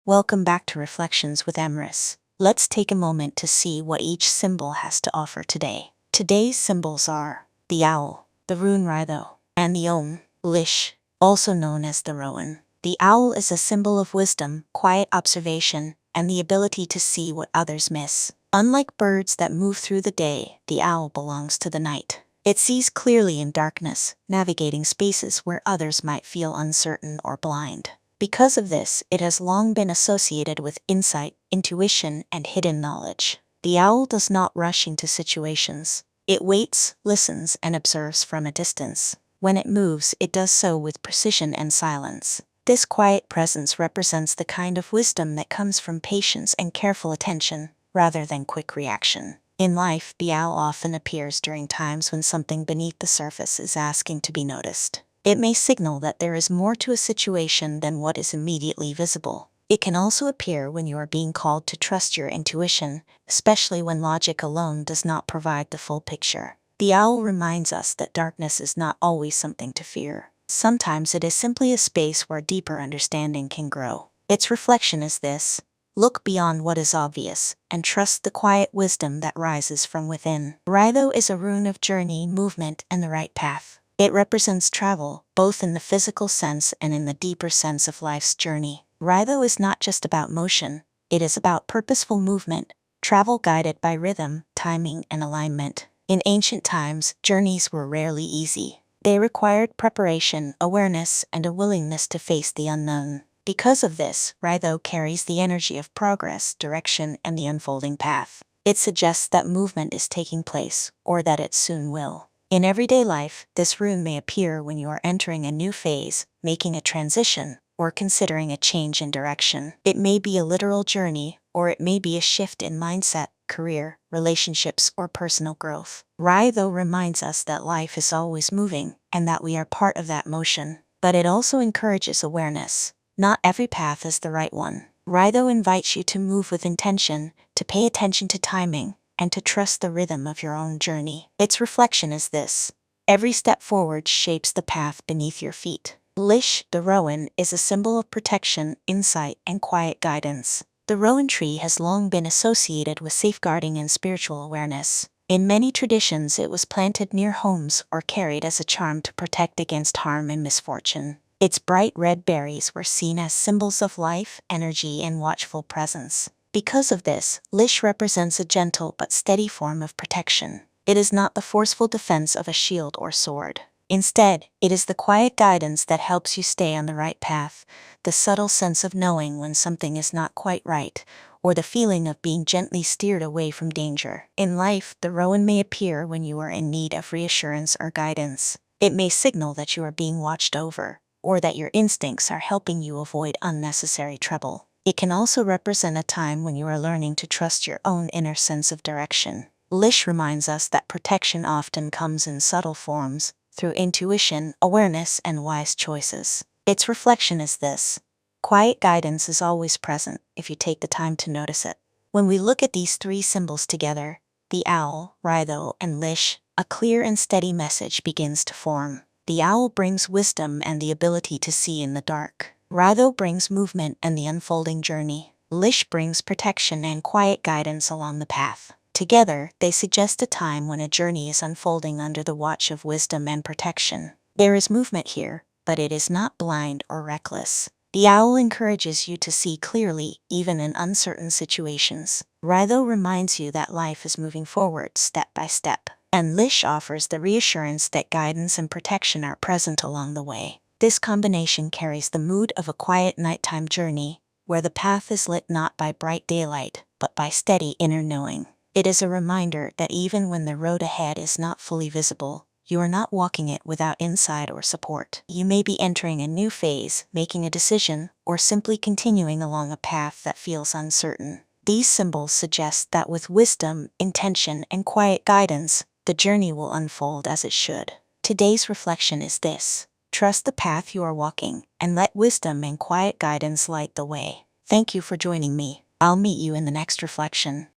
Welcome back to Reflections with Emrys. Let's take a moment to see what each symbol has to offer today. Today's symbols are the owl, the rune Raidho, and the Om, Lish, also known as the Rowan. The owl is a symbol of wisdom, quiet observation, and the ability to see what others miss. Unlike birds that move through the day, the owl belongs to the night. It sees clearly in darkness, navigating spaces where others might feel uncertain or blind. Because of this, it has long been associated with insight, intuition, and hidden knowledge. The owl does not rush into situations. It waits, listens, and observes from a distance. When it moves, it does so with precision and silence. This quiet presence represents the kind of wisdom that comes from patience and careful attention, rather than quick reaction. In life, the owl often appears during times when something beneath the surface is asking to be noticed. It may signal that there is more to a situation than what is immediately visible. It can also appear when you are being called to trust your intuition, especially when logic alone does not provide the full picture. The owl reminds us that darkness is not always something to fear. Sometimes it is simply a space where deeper understanding can grow. Its reflection is this: look beyond what is obvious, and trust the quiet wisdom that rises from within. Raidho is a rune of journey, movement, and the right path. It represents travel, both in the physical sense and in the deeper sense of life's journey. Raidho is not just about motion, it is about purposeful movement, travel guided by rhythm, timing, and alignment. In ancient times, journeys were rarely easy. They required preparation, awareness, and a willingness to face the unknown. Because of this, Raidho carries the energy of progress, direction, and the unfolding path. It suggests that movement is taking place, or that it soon will. In everyday life, this rune may appear when you are entering a new phase, making a transition, or considering a change in direction. It may be a literal journey, or it may be a shift in mindset, career, relationships, or personal growth. Raidho reminds us that life is always moving, and that we are part of that motion. But it also encourages awareness. Not every path is the right one. Raidho invites you to move with intention, to pay attention to timing, and to trust the rhythm of your own journey. Its reflection is this: every step forward shapes the path beneath your feet. Lish, the rowan, is a symbol of protection, insight, and quiet guidance. The rowan tree has long been associated with safeguarding and spiritual awareness. In many traditions, it was planted near homes or carried as a charm to protect against harm and misfortune. Its bright red berries were seen as symbols of life, energy, and watchful presence. Because of this, Lish represents a gentle but steady form of protection. It is not the forceful defense of a shield or sword. Instead, it is the quiet guidance that helps you stay on the right path, the subtle sense of knowing when something is not quite right, or the feeling of being gently steered away from danger. In life, the rowan may appear when you are in need of reassurance or guidance. It may signal that you are being watched over, or that your instincts are helping you avoid unnecessary trouble. It can also represent a time when you are learning to trust your own inner sense of direction. Lish reminds us that protection often comes in subtle forms, through intuition, awareness, and wise choices. Its reflection is this: quiet guidance is always present if you take the time to notice it. When we look at these three symbols together, the owl, Raidho, and Lish, a clear and steady message begins to form. The owl brings wisdom and the ability to see in the dark. Raidho brings movement and the unfolding journey. Lish brings protection and quiet guidance along the path. Together, they suggest a time when a journey is unfolding under the watch of wisdom and protection. There is movement here, but it is not blind or reckless. The owl encourages you to see clearly, even in uncertain situations. Raidho reminds you that life is moving forward step by step. And Lish offers the reassurance that guidance and protection are present along the way. This combination carries the mood of a quiet nighttime journey, where the path is lit not by bright daylight, but by steady inner knowing. It is a reminder that even when the road ahead is not fully visible, you are not walking it without insight or support. You may be entering a new phase, making a decision, or simply continuing along a path that feels uncertain. These symbols suggest that with wisdom, intention, and quiet guidance, the journey will unfold as it should. Today's reflection is this: trust the path you are walking, and let wisdom and quiet guidance light the way. Thank you for joining me. I'll meet you in the next reflection.